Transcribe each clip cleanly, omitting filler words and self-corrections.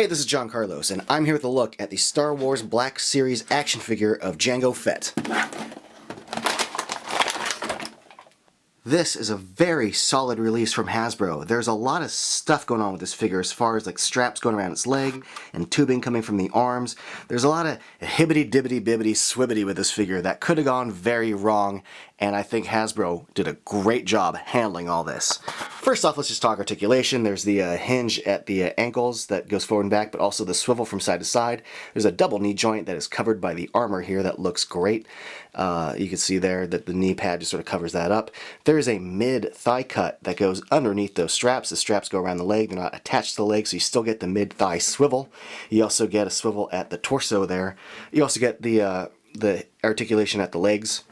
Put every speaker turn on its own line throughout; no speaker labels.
Hey, this is John Carlos, and I'm here with a look at the Star Wars Black Series action figure of Jango Fett. This is a very solid release from Hasbro. There's a lot of stuff going on with this figure as far as like straps going around its leg and tubing coming from the arms. There's a lot of hibbity-dibbity-bibbity swibbity with this figure that could have gone very wrong, and I think Hasbro did a great job handling all this. First off, let's just talk articulation. There's the hinge at the ankles that goes forward and back, but also the swivel from side to side. There's a double knee joint that is covered by the armor here that looks great. You can see there that the knee pad just sort of covers that up. There's a mid-thigh cut that goes underneath those straps. The straps go around the leg. They're not attached to the leg, so you still get the mid-thigh swivel. You also get a swivel at the torso there. You also get the articulation at the legs.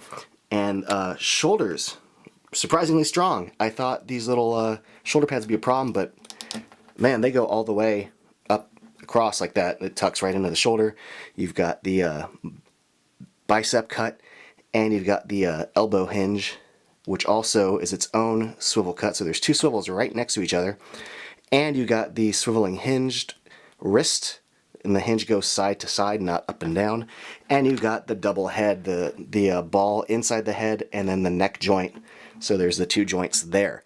And shoulders, surprisingly strong. I thought these little shoulder pads would be a problem, but man, they go all the way up across like that. It tucks right into the shoulder. You've got the bicep cut, and you've got the elbow hinge, which also is its own swivel cut. So there's two swivels right next to each other. And you got the swiveling hinged wrist, and the hinge goes side to side, not up and down. And you've got the double head, the ball inside the head, and then the neck joint. So there's the two joints there.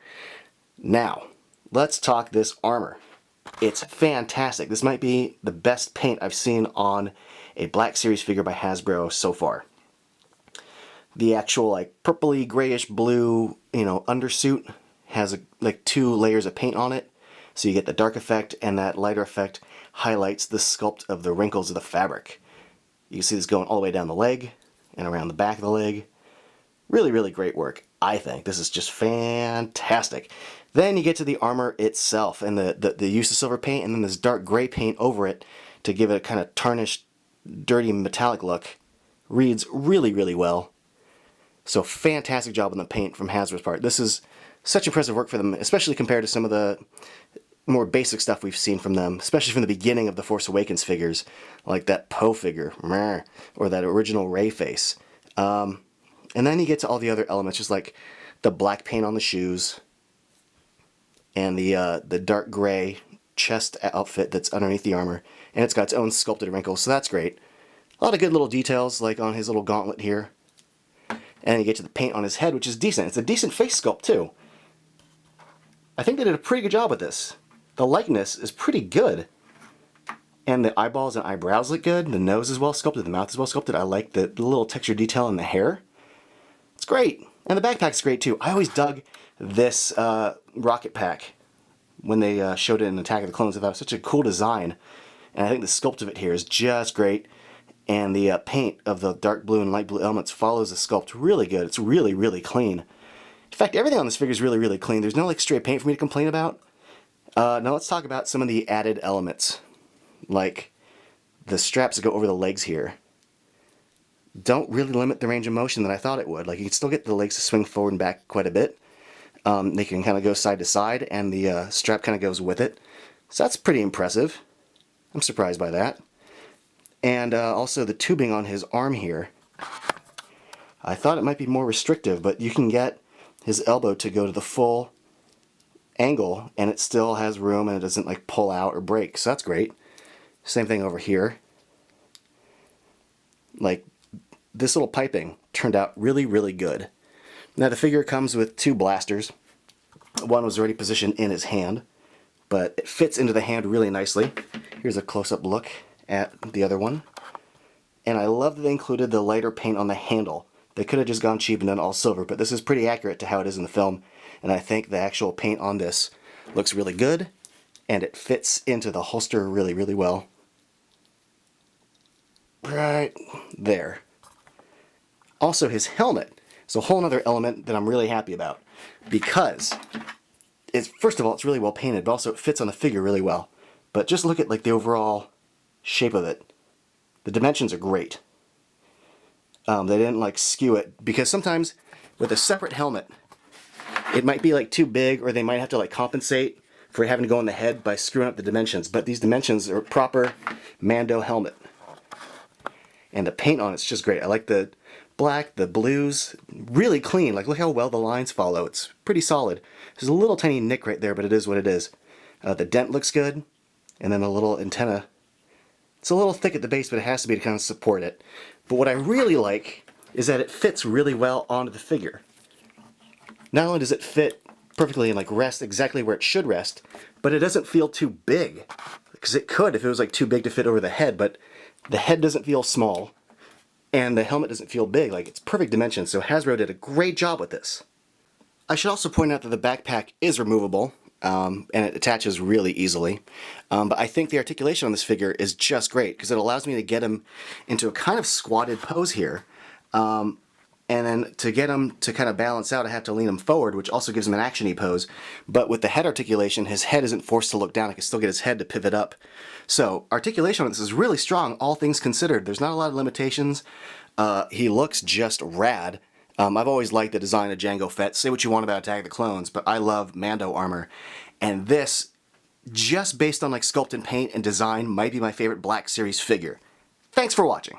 Now, let's talk this armor. It's fantastic. This might be the best paint I've seen on a Black Series figure by Hasbro so far. The actual like purpley grayish blue, undersuit has like two layers of paint on it. So you get the dark effect, and that lighter effect highlights the sculpt of the wrinkles of the fabric. You can see this going all the way down the leg and around the back of the leg. Really, really great work, I think. This is just fantastic. Then you get to the armor itself and the use of silver paint and then this dark gray paint over it to give it a kind of tarnished, dirty metallic look. Reads really, really well. So fantastic job on the paint from Hasbro's part. This is such impressive work for them, especially compared to some of the more basic stuff we've seen from them, especially from the beginning of the Force Awakens figures, like that Poe figure, or that original Rey face. And then you get to all the other elements, just like the black paint on the shoes, and the dark gray chest outfit that's underneath the armor, and it's got its own sculpted wrinkles, so that's great. A lot of good little details, like on his little gauntlet here. And you get to the paint on his head, which is decent. It's a decent face sculpt, too. I think they did a pretty good job with this. The likeness is pretty good. And the eyeballs and eyebrows look good. The nose is well sculpted. The mouth is well sculpted. I like the little texture detail in the hair. It's great. And the backpack's great, too. I always dug this rocket pack when they showed it in Attack of the Clones. I thought it was such a cool design. And I think the sculpt of it here is just great. And the paint of the dark blue and light blue elements follows the sculpt really good. It's really, really clean. In fact, everything on this figure is really, really clean. There's no like stray paint for me to complain about. Now let's talk about some of the added elements. Like the straps that go over the legs here. Don't really limit the range of motion that I thought it would. Like you can still get the legs to swing forward and back quite a bit. They can kind of go side to side, and the strap kind of goes with it. So that's pretty impressive. I'm surprised by that. And also the tubing on his arm here. I thought it might be more restrictive, but you can get his elbow to go to the full angle, and it still has room, and it doesn't like pull out or break, so that's great. Same thing over here. Like, this little piping turned out really, really good. Now the figure comes with two blasters. One was already positioned in his hand, but it fits into the hand really nicely. Here's a close-up look at the other one. And I love that they included the lighter paint on the handle. They could have just gone cheap and done all silver, but this is pretty accurate to how it is in the film. And I think the actual paint on this looks really good, and it fits into the holster really, really well. Right there. Also, his helmet is a whole other element that I'm really happy about, because first of all, it's really well painted, but also it fits on the figure really well. But just look at like the overall shape of it. The dimensions are great. They didn't like skew it, because sometimes with a separate helmet it might be like too big, or they might have to like compensate for having to go on the head by screwing up the dimensions, but these dimensions are proper Mando helmet. And the paint on it's just great. I like the black, the blues, really clean. Like look how well the lines follow. It's pretty solid. There's a little tiny nick right there, but it is what it is. The dent looks good. and then the little antenna. It's a little thick at the base, but it has to be to kind of support it. But what I really like is that it fits really well onto the figure. Not only does it fit perfectly and like rest exactly where it should rest, but it doesn't feel too big. Because it could if it was like too big to fit over the head, but the head doesn't feel small, and the helmet doesn't feel big. Like, it's perfect dimensions, so Hasbro did a great job with this. I should also point out that the backpack is removable, and it attaches really easily. But I think the articulation on this figure is just great, because it allows me to get him into a kind of squatted pose here. And then to get him to kind of balance out, I have to lean him forward, which also gives him an action-y pose. But with the head articulation, his head isn't forced to look down. I can still get his head to pivot up. So articulation on this is really strong, all things considered. There's not a lot of limitations. He looks just rad. I've always liked the design of Jango Fett. Say what you want about Attack of the Clones, but I love Mando armor. And this, just based on like sculpt and paint and design, might be my favorite Black Series figure. Thanks for watching.